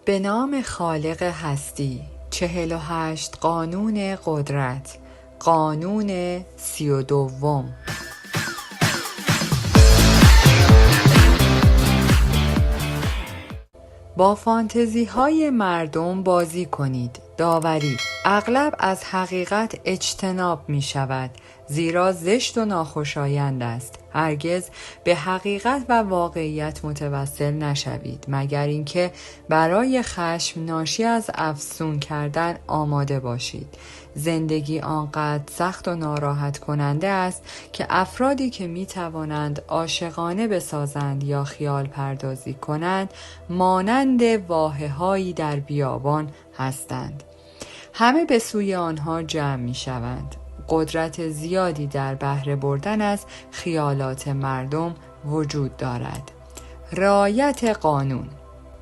به نام خالق هستی. 48 قانون قدرت. قانون 32. با فانتزی های مردم بازی کنید. داوری اغلب از حقیقت اجتناب می شود، زیرا زشت و ناخوشایند است. هرگز به حقیقت و واقعیت متوسل نشوید، مگر اینکه برای خشم ناشی از افسون کردن آماده باشید. زندگی آنقدر سخت و ناراحت کننده است که افرادی که می توانند عاشقانه بسازند یا خیال پردازی کنند مانند واهه‌هایی در بیابان هستند. همه به سوی آنها جمع می شوند. قدرت زیادی در بهره بردن از خیالات مردم وجود دارد. رعایت قانون.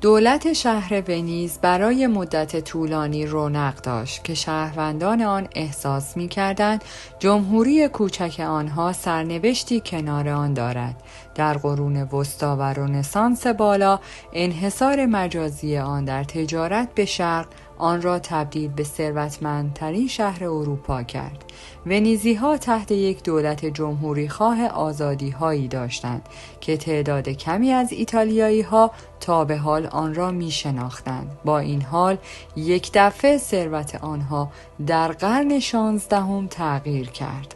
دولت شهر ونیز برای مدت طولانی رونق داشت که شهروندان آن احساس می‌کردند جمهوری کوچک آنها سرنوشتی کنار آن دارد. در قرون وسطی و رنسانس بالا، انحصار مجازی آن در تجارت به شرق آن را تبدیل به ثروتمندترین شهر اروپا کرد. ونیزی‌ها تحت یک دولت جمهوری خواه آزادی هایی داشتند که تعداد کمی از ایتالیایی‌ها تا به حال آن را می شناختند. با این حال یک دفعه ثروت آنها در قرن 16 تغییر کرد.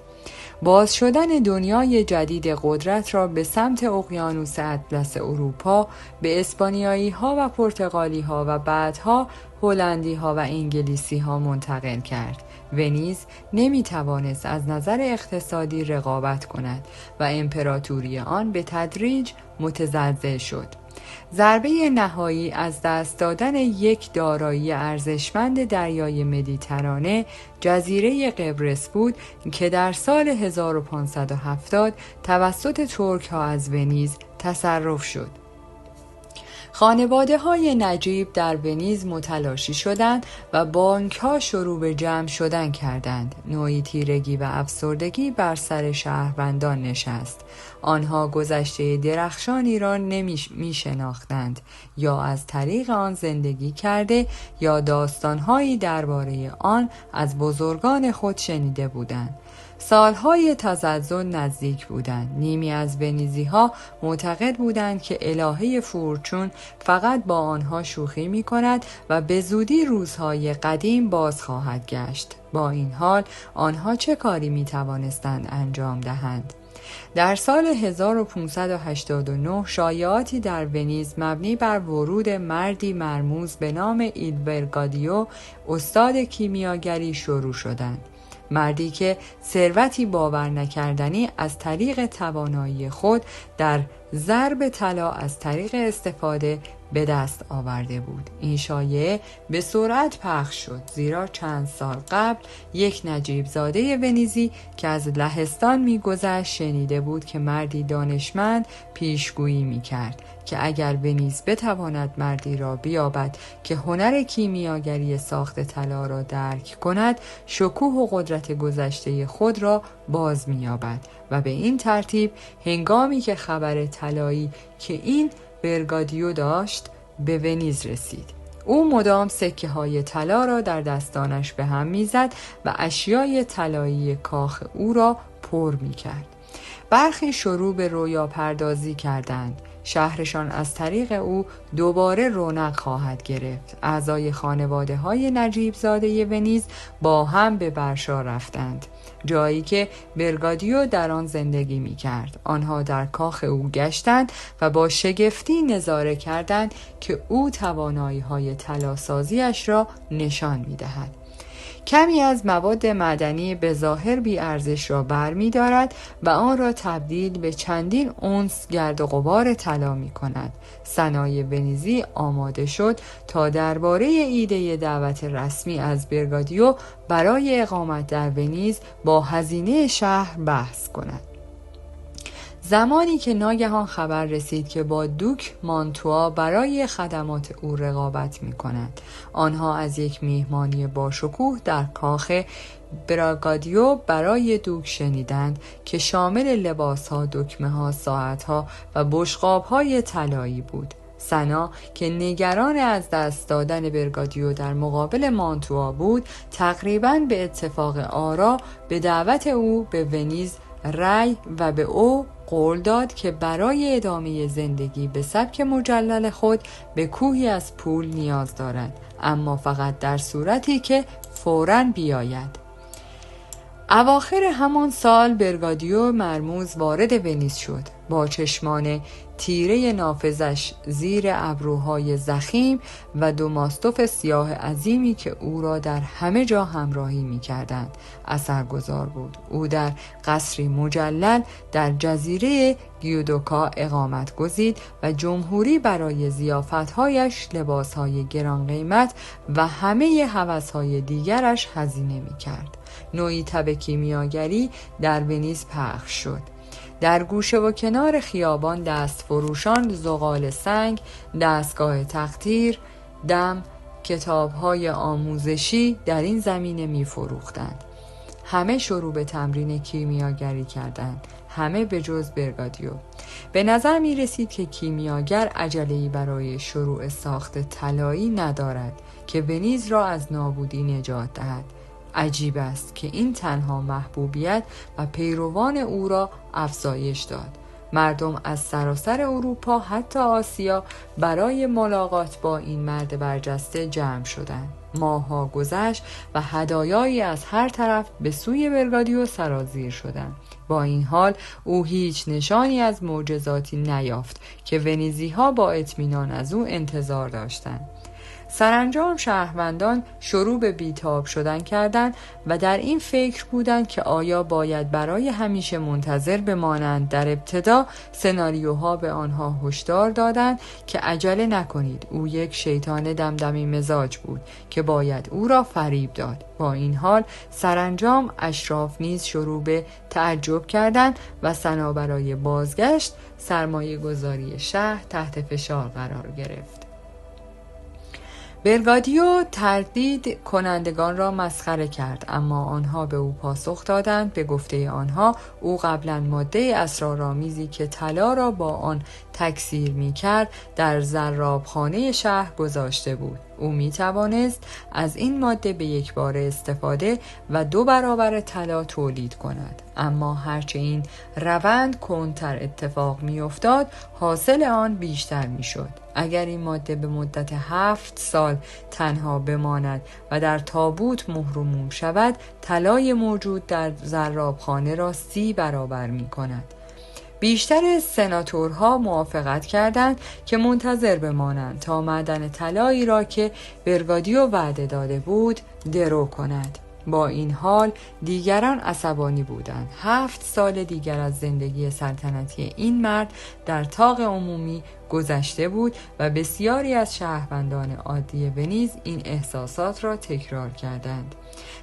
باز شدن دنیای جدید قدرت را به سمت اقیانوس اطلس اروپا به اسپانیایی ها و پرتغالی ها و بعدها هلندی ها و انگلیسی ها منتقل کرد. ونیز نمی توانست از نظر اقتصادی رقابت کند و امپراتوری آن به تدریج متزلزل شد. ضربه نهایی از دست دادن یک دارایی ارزشمند دریای مدیترانه، جزیره قبرس بود که در سال 1570 توسط ترک ها از ونیز تصرف شد. خانواده های نجیب در ونیز متلاشی شدند و بانک ها شروع به جمع شدن کردند. نوعی تیرگی و افسردگی بر سر شهروندان نشست. آنها گذشته درخشانی را نمی شناختند یا از طریق آن زندگی کرده یا داستانهایی درباره آن از بزرگان خود شنیده بودند. سالهای تزلزل نزدیک بودند. نیمی از ونیزی ها معتقد بودند که الهه فورچون فقط با آنها شوخی می کند و به زودی روزهای قدیم باز خواهد گشت. با این حال آنها چه کاری می توانستند انجام دهند؟ در سال 1589 شایعاتی در ونیز مبنی بر ورود مردی مرموز به نام ایل برگادیو، استاد کیمیاگری، شروع شدند. مردی که ثروتی باور نکردنی از طریق توانایی خود در ضرب طلا از طریق استفاده به دست آورده بود. این شایعه به سرعت پخش شد، زیرا چند سال قبل یک نجیب زاده ونیزی که از لهستان می‌گذشت شنیده بود که مردی دانشمند پیشگویی می‌کرد که اگر ونیز بتواند مردی را بیابد که هنر کیمیاگری ساخت طلا را درک کند، شکوه و قدرت گذشته خود را باز می‌یابد و به این ترتیب هنگامی که خبر طلایی که این برگادیو داشت به ونیز رسید، او مدام سکه های طلا را در دستانش به هم میزد و اشیای طلایی کاخ او را پر میکرد. برخی شروع به رویا پردازی کردند. شهرشان از طریق او دوباره رونق خواهد گرفت. اعضای خانواده های نجیب زاده ونیز با هم به ورشا رفتند، جایی که برگادیو در آن زندگی می کرد. آنها در کاخ او گشتند و با شگفتی نظاره کردند که او توانایی های طلاسازیش را نشان می دهد. کمی از مواد معدنی به ظاهر بی ارزش را بر می دارد و آن را تبدیل به چندین اونس گرد و غبار طلا می کند. صنایع ونیزی آماده شد تا درباره ایده دعوت رسمی از برگادیو برای اقامت در ونیز با هزینه شهر بحث کند. زمانی که ناگهان خبر رسید که با دوک مانتوا برای خدمات او رقابت می کند، آنها از یک میهمانی باشکوه در کاخ برگادیو برای دوک شنیدند که شامل لباسها، دکمه‌ها، ساعتها و بشقاب‌های طلایی بود. سنا که نگران از دست دادن برگادیو در مقابل مانتوا بود، تقریباً به اتفاق آرا به دعوت او به ونیز رأی و به او قول داد که برای ادامه زندگی به سبک مجلل خود به کوهی از پول نیاز دارد، اما فقط در صورتی که فوراً بیاید. اواخر همان سال برگادیو مرموز وارد ونیز شد. با چشمان تیره نافذش زیر ابروهای ضخیم و 2 ماستوف سیاه عظیمی که او را در همه جا همراهی می کردند اثرگذار بود. او در قصری مجلل در جزیره گیودوکا اقامت گزید و جمهوری برای ضیافت‌هایش لباس‌های گران قیمت و همه هوس‌های دیگرش هزینه می کرد. نوعی تب کیمیاگری در ونیز پخش شد. در گوشه و کنار خیابان دست فروشان زغال سنگ، دستگاه تقطیر، دم، کتاب‌های آموزشی در این زمینه می فروختند. همه شروع به تمرین کیمیاگری کردند، همه به جز برگادیو. به نظر می رسید که کیمیاگر عجله‌ای برای شروع ساخت طلایی ندارد که ونیز را از نابودی نجات دهد. عجیب است که این تنها محبوبیت و پیروان او را افزایش داد. مردم از سراسر اروپا حتی آسیا برای ملاقات با این مرد برجسته جمع شدند. ماه‌ها گذشت و هدایایی از هر طرف به سوی برگادیو سرازیر شدند. با این حال او هیچ نشانی از معجزاتی نیافت که ونیزی‌ها با اطمینان از او انتظار داشتند. سرانجام شهروندان شروع به بیتاب شدن کردند و در این فکر بودند که آیا باید برای همیشه منتظر بمانند. در ابتدا سناریوها به آنها هشدار دادند که عجله نکنید، او یک شیطان دمدمی مزاج بود که باید او را فریب داد. با این حال سرانجام اشراف نیز شروع به تعجب کردند و سنا برای بازگشت سرمایه گذاری شهر تحت فشار قرار گرفت. برگادیو تردید کنندگان را مسخره کرد، اما آنها به او پاسخ دادند. به گفته آنها او قبلا ماده اسرارآمیزی که طلا را با آن تکثیر می‌کرد در زرابخانه شهر گذاشته بود. او می‌توانست از این ماده به یک بار استفاده و 2 برابر طلا تولید کند، اما هرچه این روند کندتر اتفاق می‌افتاد حاصل آن بیشتر می‌شد. اگر این ماده به مدت 7 سال تنها بماند و در تابوت مهر و موم شود، طلای موجود در زرابخانه را 30 برابر می‌کند. بیشتر سناتورها موافقت کردند که منتظر بمانند تا معدن طلایی را که برگادیو وعده داده بود درو کند. با این حال دیگران عصبانی بودند. 7 سال دیگر از زندگی سلطنتی این مرد در طاق عمومی گذشته بود و بسیاری از شهروندان عادی ونیز این احساسات را تکرار کردند.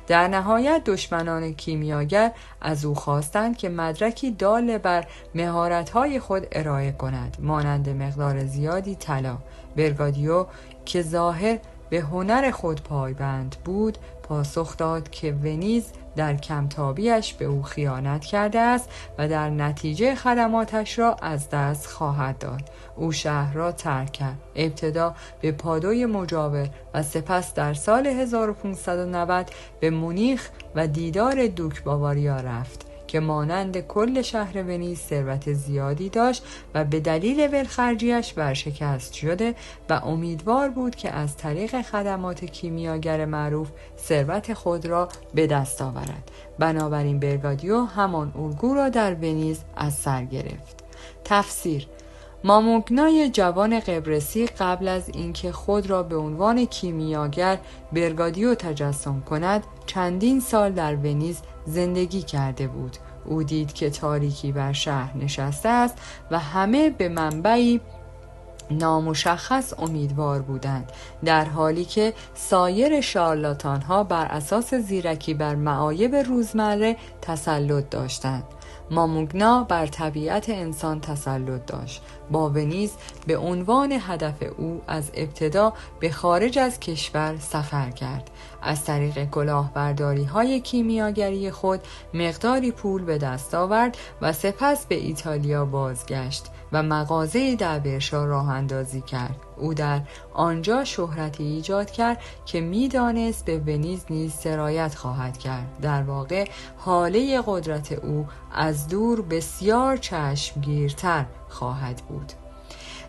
در نهایت دشمنان کیمیاگر از او خواستند که مدرکی دال بر مهارت‌های خود ارائه کند، مانند مقدار زیادی طلا. برگادیو که ظاهر به هنر خود پایبند بود پاسخ داد که ونیز در کمتابیش به او خیانت کرده است و در نتیجه خدماتش را از دست خواهد داد. او شهر را ترک کرد، ابتدا به پادوی مجاور و سپس در سال 1590 به مونیخ و دیدار دوک باواریا رفت که مانند کل شهر ونیز ثروت زیادی داشت و به دلیل ولخرجیش ورشکست شده و امیدوار بود که از طریق خدمات کیمیاگر معروف ثروت خود را به دست آورد. بنابراین برگادیو همان الگو را در ونیز از سر گرفت. تفسیر: ماموگنای جوان قبرسی قبل از اینکه خود را به عنوان کیمیاگر برگادیو تجسم کند چندین سال در ونیز زندگی کرده بود. او دید که تاریکی بر شهر نشسته است و همه به منبعی نامشخص امیدوار بودند، در حالی که سایر شارلاتان‌ها بر اساس زیرکی بر معایب روزمره تسلط داشتند. ماموگنا بر طبیعت انسان تسلط داشت. با ونیز به عنوان هدف او از ابتدا به خارج از کشور سفر کرد. از طریق کلاهبرداری‌های کیمیاگری خود مقداری پول به دست آورد و سپس به ایتالیا بازگشت و مغازه در برشا راه اندازی کرد. او در آنجا شهرتی ایجاد کرد که می‌دانست به ونیز نیز سرایت خواهد کرد. در واقع حاله قدرت او از دور بسیار چشمگیرتر خواهد بود.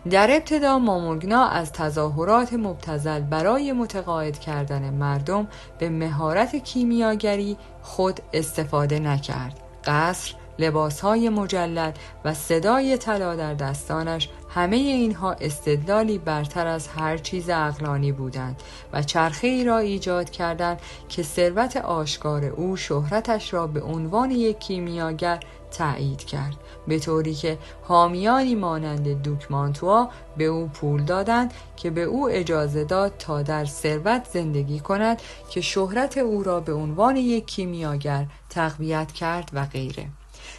در ابتدا مامورگنا از تظاهرات مبتذل برای متقاعد کردن مردم به مهارت کیمیاگری خود استفاده نکرد. قصر، لباسهای مجلل و صدای طلا در دستانش، همه اینها استدلالی برتر از هر چیز عقلانی بودند و چرخه‌ای را ایجاد کردند که ثروت آشکار او شهرتش را به عنوان یک کیمیاگر تأیید کرد، به طوری که حامیانی مانند دوک مانتوا به او پول دادند که به او اجازه داد تا در ثروت زندگی کند که شهرت او را به عنوان یک کیمیاگر تقویت کرد و غیره.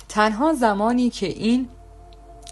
تنها زمانی که این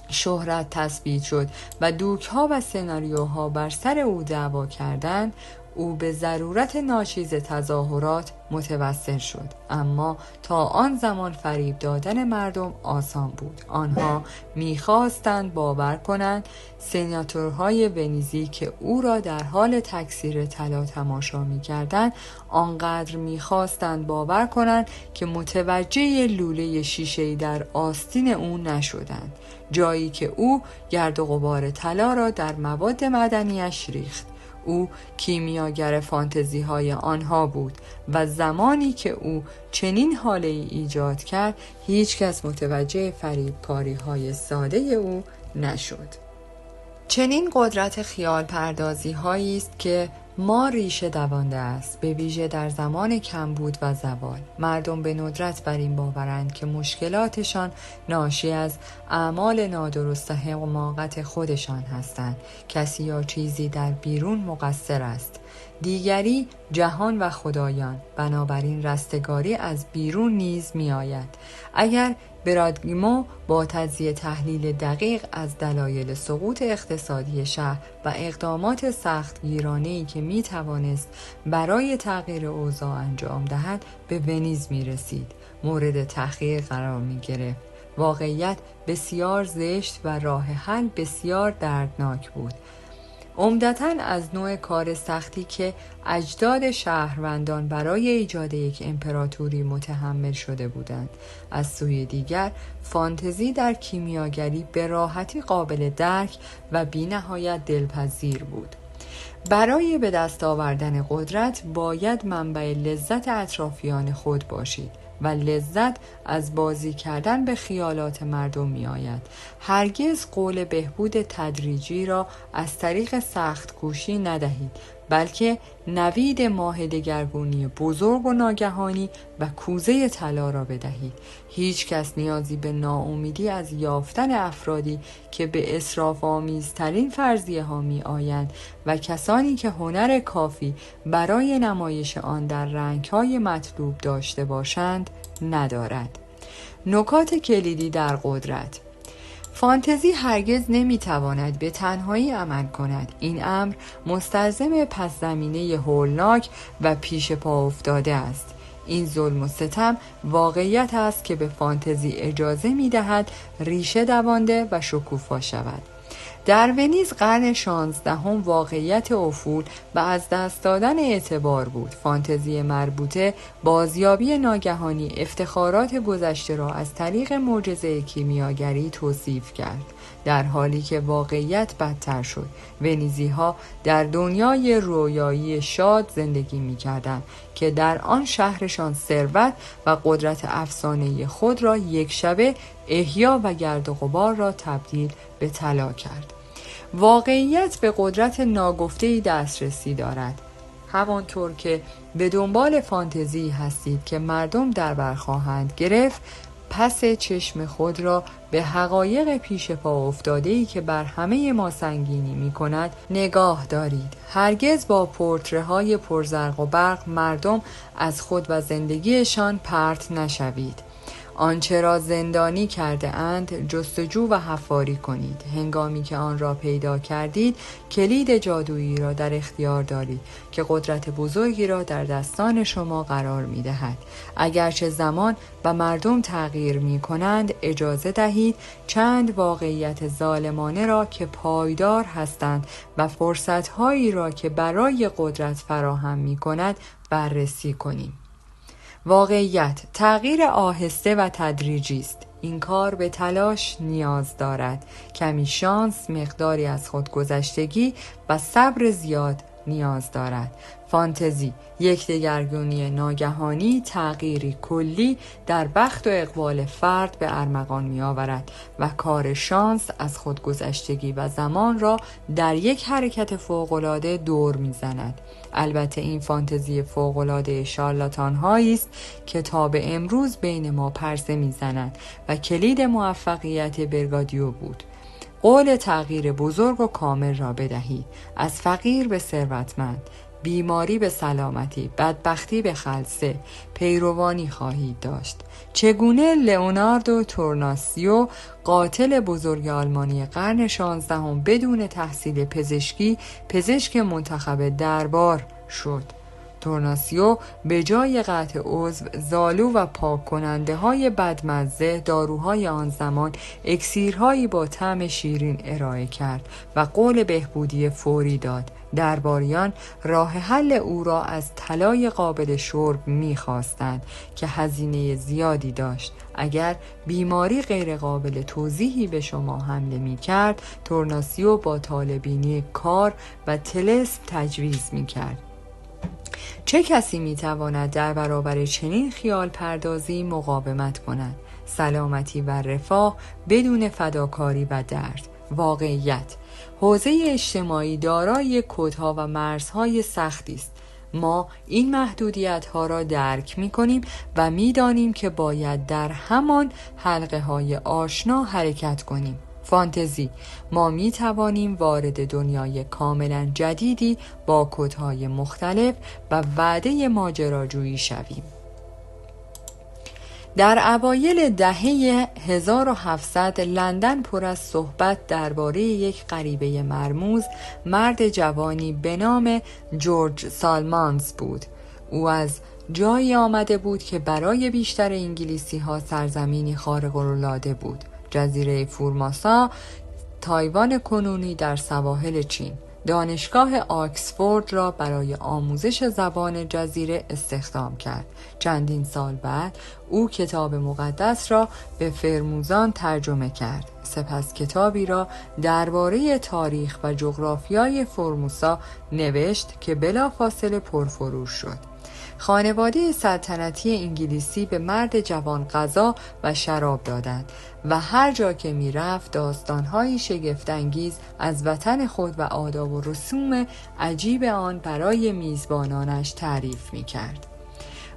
شهرت تثبیت شد و دوک‌ها و سناریوها بر سر او دعوا کردند، او به ضرورت ناچیز تظاهرات متوسل شد. اما تا آن زمان فریب دادن مردم آسان بود. آنها می‌خواستند باور کنند سناتورهای ونیزی که او را در حال تکثیر طلا تماشا می‌کردند آنقدر می‌خواستند باور کنند که متوجه لوله شیشه‌ای در آستین او نشدند، جایی که او گرد و غبار طلا را در مواد معدنی‌اش ریخت. او کیمیاگر فانتزی های آنها بود و زمانی که او چنین حاله ای ایجاد کرد هیچ کس متوجه فریبکاری های ساده او نشد. چنین قدرت خیال پردازی هایی است که ما ریشه دوانده است، به ویژه در زمان کمبود و زوال. مردم به ندرت بر این باورند که مشکلاتشان ناشی از اعمال نادرست و حماقت خودشان هستند. کسی یا چیزی در بیرون مقصر است، دیگری جهان و خدایان. بنابراین رستگاری از بیرون نیز می آید. اگر برادگیمو با تجزیه تحلیل دقیق از دلایل سقوط اقتصادی شهر و اقدامات سختگیرانه‌ای که می توانست برای تغییر اوضاع انجام دهد به ونیز می رسید، مورد تحقیق قرار می گرفت. واقعیت بسیار زشت و راه حل بسیار دردناک بود، عمدتاً از نوع کار سختی که اجداد شهروندان برای ایجاد یک امپراتوری متحمل شده بودند. از سوی دیگر فانتزی در کیمیاگری به راحتی قابل درک و بی‌نهایت دلپذیر بود. برای به دست آوردن قدرت باید منبع لذت اطرافیان خود باشید و لذت از بازی کردن به خیالات مردم می آید. هرگز قول بهبود تدریجی را از طریق سخت کوشی ندهید، بلکه نوید ماه دگرگونی بزرگ و ناگهانی و کوزه طلا را بدهید. هیچ کس نیازی به ناامیدی از یافتن افرادی که به اسراف آمیزترین فرضیه ها می آیند و کسانی که هنر کافی برای نمایش آن در رنگ‌های مطلوب داشته باشند ندارد. نکات کلیدی در قدرت: فانتزی هرگز نمیتواند به تنهایی عمل کند. این امر مستلزم پس زمینه هولناک و پیش پا افتاده است. این ظلم و ستم واقعیت است که به فانتزی اجازه میدهد ریشه دوانده و شکوفا شود. در ونیز قرن 16 واقعیت افول و از دست دادن اعتبار بود. فانتزی مربوطه بازیابی ناگهانی افتخارات گذشته را از طریق معجزه کیمیاگری توصیف کرد، در حالی که واقعیت بدتر شد. ونیزی ها در دنیای رویایی شاد زندگی می کردند که در آن شهرشان ثروت و قدرت افسانه‌ای خود را یک شبه احیا و گرد و غبار را تبدیل به طلا کرد. واقعیت به قدرت ناگفته‌ای دسترسی دارد. همانطور که به دنبال فانتزی هستید که مردم در بر خواهند گرفت، پس چشم خود را به حقایق پیش پا افتاده‌ای که بر همه ما سنگینی می‌کند نگاه دارید. هرگز با پورتره‌های پرزرق و برق مردم از خود و زندگیشان پرت نشوید. آنچه را زندانی کرده اند جستجو و حفاری کنید. هنگامی که آن را پیدا کردید کلید جادویی را در اختیار دارید که قدرت بزرگی را در دستان شما قرار می دهد. اگرچه زمان و مردم تغییر می کنند اجازه دهید چند واقعیت ظالمانه را که پایدار هستند و فرصتهایی را که برای قدرت فراهم می کند بررسی کنیم. واقعیت تغییر آهسته و تدریجی است. این کار به تلاش نیاز دارد، کمی شانس، مقداری از خودگذشتگی و صبر زیاد نیاز دارد. فانتزی یک دگرگونی ناگهانی، تغییری کلی در بخت و اقبال فرد به ارمغان می آورد و کار شانس از خودگذشتگی و زمان را در یک حرکت فوق‌العاده دور می زند. البته این فانتزی فوق‌العاده شارلاتان هایی است که تا به امروز بین ما پرسه می زند و کلید موفقیت برگادیو بود. قول تغییر بزرگ و کامل را بدهید، از فقیر به ثروتمند، بیماری به سلامتی، بدبختی به خلسه، پیروانی خواهید داشت. چگونه لئوناردو تورناسیو قاتل بزرگ آلمانی قرن 16 بدون تحصیل پزشکی پزشک منتخب دربار شد. تورناسیو به جای قطع عضو، زالو و پاک کننده های بدمزه، داروهای آن زمان، اکسیرهایی با طعم شیرین ارائه کرد و قول بهبودی فوری داد. درباریان راه حل او را از طلای قابل شرب می‌خواستند که هزینه زیادی داشت. اگر بیماری غیر قابل توضیحی به شما حمله می‌کرد، تورناسیو با طالبینی کار و طلسم تجویز می‌کرد. چه کسی میتواند در برابر چنین خیال پردازی مقاومت کند؟ سلامتی و رفاه بدون فداکاری و درد. واقعیت حوزه اجتماعی دارای کدها و مرزهای سختی است. ما این محدودیت‌ها را درک می‌کنیم و می‌دانیم که باید در همان حلقه‌های آشنا حرکت کنیم. فانتزی ما می توانیم وارد دنیای کاملا جدیدی با کدهای مختلف و وعده ماجراجویی شویم. در اوایل دهه 1700 لندن پر از صحبت درباره یک غریبه مرموز، مرد جوانی به نام جورج سالمانز بود. او از جایی آمده بود که برای بیشتر انگلیسی ها سرزمینی خارق‌العاده بود. جزیره فورماسا، تایوان کنونی در سواحل چین. دانشگاه آکسفورد را برای آموزش زبان جزیره استخدام کرد. چندین سال بعد او کتاب مقدس را به فرموزان ترجمه کرد. سپس کتابی را درباره تاریخ و جغرافیای فرموسا نوشت که بلافاصله پرفروش شد. خانواده سلطنتی انگلیسی به مرد جوان غذا و شراب دادند و هر جا که می رفت داستان‌های شگفت‌انگیز از وطن خود و آداب و رسوم عجیب آن برای میزبانانش تعریف می کرد.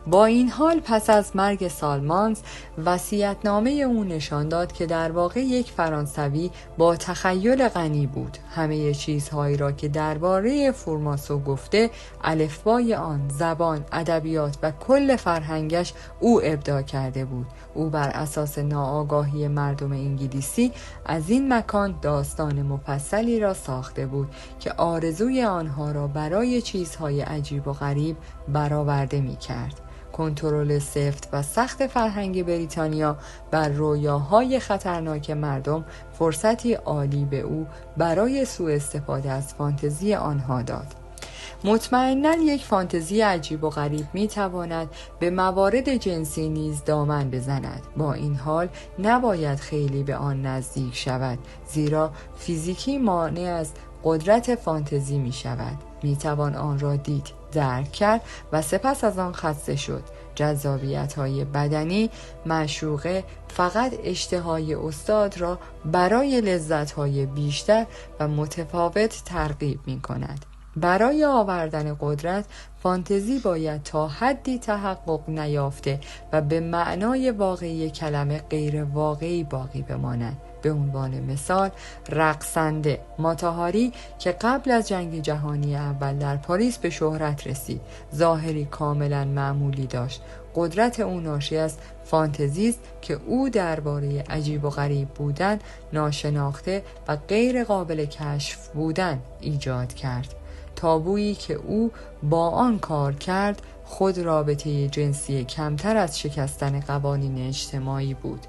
با این حال پس از مرگ سالمانز وصیت‌نامه او نشان داد که در واقع یک فرانسوی با تخیل غنی بود. همه چیزهایی را که درباره فرماسو گفته، الفبای آن، زبان، ادبیات و کل فرهنگش او ابداع کرده بود. او بر اساس ناآگاهی مردم انگلیسی از این مکان داستان مفصلی را ساخته بود که آرزوی آنها را برای چیزهای عجیب و غریب برآورده می‌کرد. کنترل سفت و سخت فرهنگ بریتانیا بر رویاهای خطرناک مردم فرصتی عالی به او برای سوء استفاده از فانتزی آنها داد. مطمئناً یک فانتزی عجیب و غریب می تواند به موارد جنسی نیز دامن بزند. با این حال نباید خیلی به آن نزدیک شود، زیرا فیزیکی مانع از قدرت فانتزی می شود. می توان آن را دید، درک کرد و سپس از آن خسته شد. جذابیت‌های بدنی معشوقه فقط اشتهای استاد را برای لذت‌های بیشتر و متفاوت ترغیب می‌کند. برای آوردن قدرت، فانتزی باید تا حدی تحقق نیافته و به معنای واقعی کلمه غیر واقعی باقی بماند. به عنوان مثال رقصنده ماتا هاری که قبل از جنگ جهانی اول در پاریس به شهرت رسید، ظاهری کاملا معمولی داشت. قدرت او ناشی از فانتزی است که او درباره عجیب و غریب بودن، ناشناخته و غیر قابل کشف بودن ایجاد کرد. تابویی که او با آن کار کرد خود رابطه جنسی کمتر از شکستن قوانین اجتماعی بود.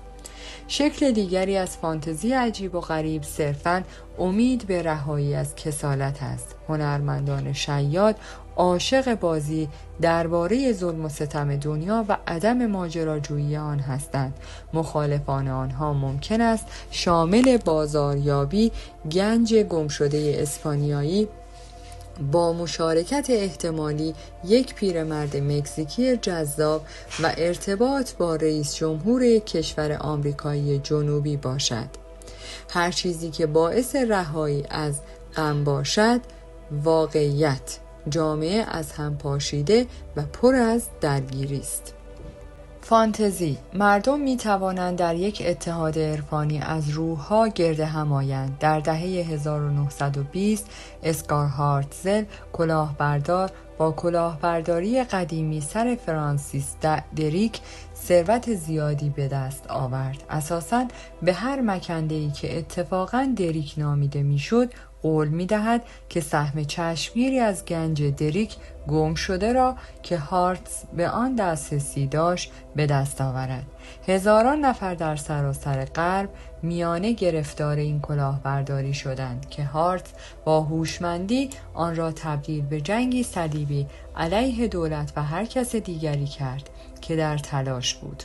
شکل دیگری از فانتزی عجیب و غریب صرفاً امید به رهایی از کسالت است. هنرمندان شیاد عاشق بازی درباره ظلم و ستم دنیا و عدم ماجراجویی آن هستند. مخالفان آنها ممکن است شامل بازاریابی گنج گمشده اسپانیایی با مشارکت احتمالی یک پیرمرد مکزیکی جذاب و ارتباط با رئیس جمهور یک کشور آمریکایی جنوبی باشد. هر چیزی که باعث رهایی از غم باشد، واقعیت، جامعه از هم پاشیده و پر از درگیری است. فانتزی: مردم می توانند در یک اتحاد عرفانی از روح‌ها گرد هم آیند. در دهه 1920 اسکار هارتزل کلاهبردار با کلاهبرداری قدیمی سر فرانسیس دریک ثروت زیادی به دست آورد. اساساً به هر مکنده‌ای که اتفاقاً دریک نامیده میشد قول می‌دهد که سهم چشمگیری از گنج دریک گم شده را که هارتز به آن دسترسی داشت به دست آورد. هزاران نفر در سراسر غرب میانه گرفتار این کلاهبرداری شدند که هارتز با هوشمندی آن را تبدیل به جنگی صلیبی علیه دولت و هر کس دیگری کرد که در تلاش بود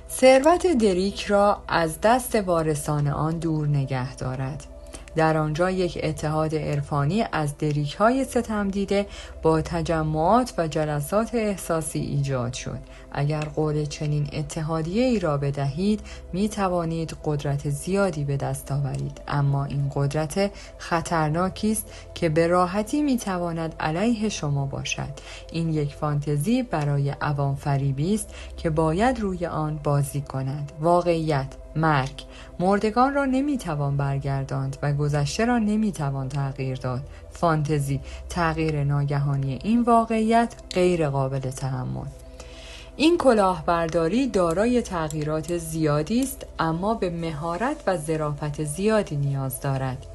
ثروت دریک را از دست وارثان آن دور نگه دارد. در آنجا یک اتحاد عرفانی از دریک‌های ستم دیده با تجمعات و جلسات احساسی ایجاد شد. اگر قول چنین اتحادیه ای را بدهید می توانید قدرت زیادی به دست آورید، اما این قدرت خطرناکی است که به راحتی می تواند علیه شما باشد. این یک فانتزی برای عوام فریبی است که باید روی آن بازی کنند. واقعیت: مرگ. مردگان را نمیتوان برگرداند و گذشته را نمیتوان تغییر داد. فانتزی: تغییر ناگهانی این واقعیت غیر قابل تحمل. این کلاهبرداری دارای تغییرات زیادی است، اما به مهارت و ظرافت زیادی نیاز دارد.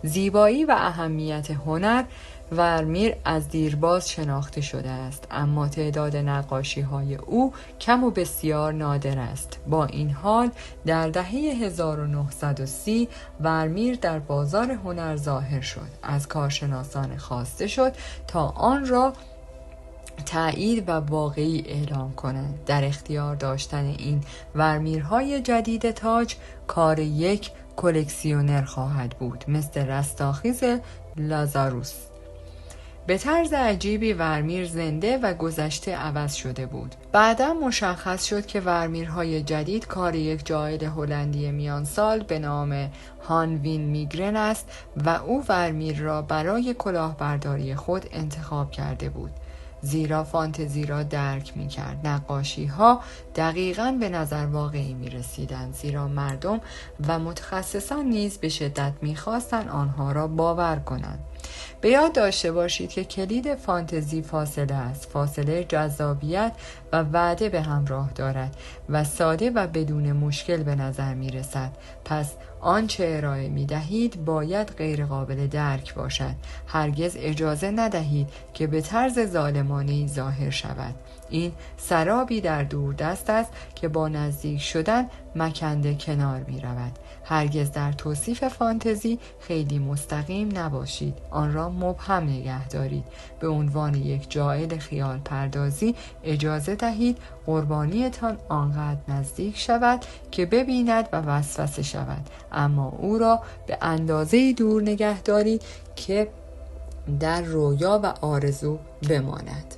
زیبایی و اهمیت هنر ورمیر از دیرباز شناخته شده است، اما تعداد نقاشی‌های او کم و بسیار نادر است. با این حال در دهه 1930 ورمیر در بازار هنر ظاهر شد. از کارشناسان خواسته شد تا آن را تایید و واقعی اعلام کنند. در اختیار داشتن این ورمیرهای جدید تاج کار یک کلکسیونر خواهد بود، مثل رستاخیز لازاروس. به طرز عجیبی ورمیر زنده و گذشته عوض شده بود. بعدا مشخص شد که ورمیرهای جدید کار یک جاهل هلندی میانسال به نام هان وین میگرن است و او ورمیر را برای کلاهبرداری خود انتخاب کرده بود، زیرا فانتزی را درک می کرد. نقاشی ها دقیقاً به نظر واقعی می رسیدند، زیرا مردم و متخصصان نیز به شدت می خواستند آنها را باور کنند. به یاد داشته باشید که کلید فانتزی فاصله است. فاصله جذابیت و وعده به همراه دارد و ساده و بدون مشکل به نظر می رسد. پس آنچه ارائه می دهید باید غیر قابل درک باشد. هرگز اجازه ندهید که به طرز ظالمانه‌ای ظاهر شود. این سرابی در دوردست است که با نزدیک شدن مکنده کنار می رود. هرگز در توصیف فانتزی خیلی مستقیم نباشید. آن را مبهم نگه دارید. به عنوان یک جاهل خیال پردازی اجازه دهید قربانیتان آنقدر نزدیک شود که ببیند و وسوسه شود، اما او را به اندازه‌ای دور نگه دارید که در رویا و آرزو بماند.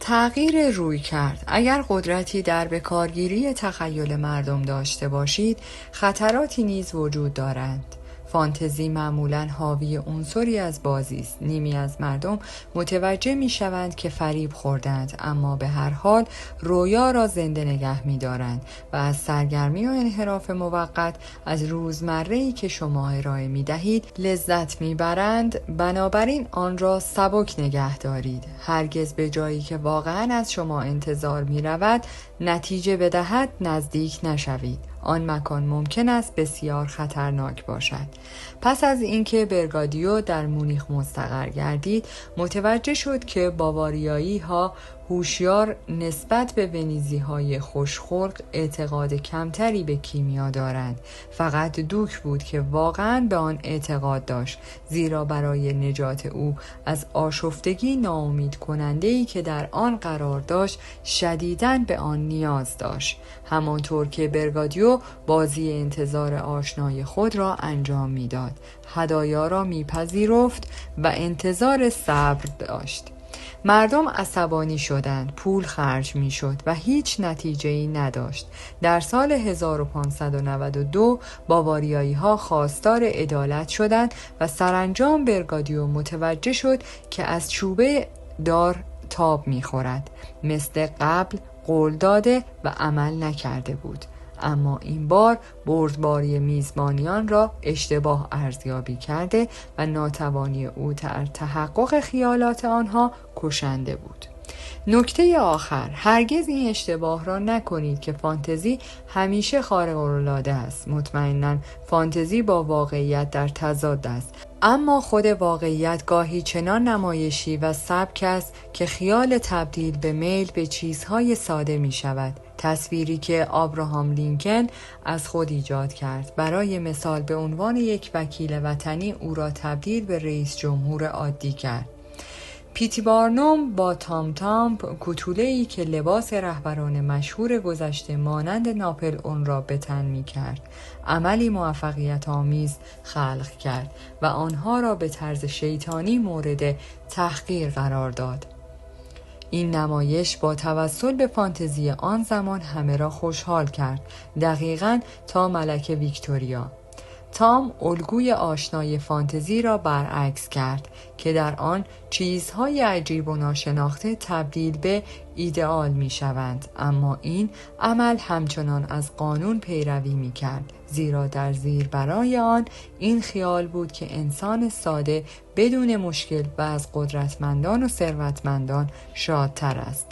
تغییر روی کرد. اگر قدرتی در بکارگیری تخیل مردم داشته باشید، خطراتی نیز وجود دارند. فانتزی معمولاً حاوی عنصری از بازی است. نیمی از مردم متوجه می‌شوند که فریب خوردند، اما به هر حال رویا را زنده نگه می‌دارند و از سرگرمی و انحراف موقت از روزمره‌ای که شما ارائه می‌دهید لذت می‌برند. بنابراین آن را سبک نگه دارید. هرگز به جایی که واقعاً از شما انتظار می‌رود نتیجه بدهد نزدیک نشوید. آن مکان ممکن است بسیار خطرناک باشد. پس از اینکه برگادیو در مونیخ مستقر گردید، متوجه شد که باواریایی ها هوشیار نسبت به ونیزی های خوشخلق اعتقاد کمتری به کیمیا دارند. فقط دوک بود که واقعا به آن اعتقاد داشت، زیرا برای نجات او از آشفتگی ناامید کننده‌ای که در آن قرار داشت شدیداً به آن نیاز داشت. همانطور که برگادیو بازی انتظار آشنای خود را انجام میداد، هدایا را میپذیرفت و انتظار صبر داشت. مردم عصبانی شدند، پول خرج می شد و هیچ نتیجه‌ای نداشت. در سال 1592 باواریایی ها خواستار عدالت شدند و سرانجام برگادیو متوجه شد که از چوبه دار تاب می خورد. مثل قبل قول داده و عمل نکرده بود. اما این بار بردباری میزبانیان را اشتباه ارزیابی کرده و ناتوانی او در تحقق خیالات آنها کشنده بود. نکته آخر، هرگز این اشتباه را نکنید که فانتزی همیشه خارق العاده است. مطمئناً فانتزی با واقعیت در تضاد است، اما خود واقعیت گاهی چنان نمایشی و سبک است که خیال تبدیل به میل به چیزهای ساده می شود. تصویری که آبراهام لینکن از خود ایجاد کرد، برای مثال به عنوان یک وکیل وطنی او را تبدیل به رئیس جمهور عادی کرد. پیتی بارنوم با تام تام، کوتوله‌ای که لباس رهبران مشهور گذشته مانند ناپل اون را به تن می کرد، عملی موفقیت آمیز خلق کرد و آنها را به طرز شیطانی مورد تحقیر قرار داد. این نمایش با توسل به فانتزی آن زمان همه را خوشحال کرد، دقیقاً تا ملکه ویکتوریا. تام الگوی آشنای فانتزی را برعکس کرد که در آن چیزهای عجیب و ناشناخته تبدیل به ایدئال می شوند، اما این عمل همچنان از قانون پیروی می کرد، زیرا در زیر برای آن این خیال بود که انسان ساده بدون مشکل و از قدرتمندان و ثروتمندان شادتر است.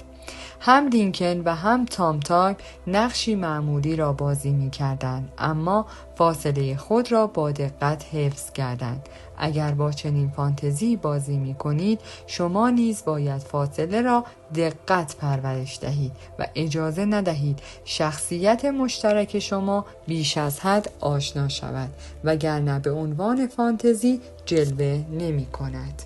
هم لینکن و هم تام تام نقشی معمولی را بازی می کردند، اما فاصله خود را با دقت حفظ کردند. اگر با چنین فانتزی بازی می کنید، شما نیز باید فاصله را دقت پرورش دهید و اجازه ندهید شخصیت مشترک شما بیش از حد آشنا شود، وگرنه به عنوان فانتزی جلوه نمی کند.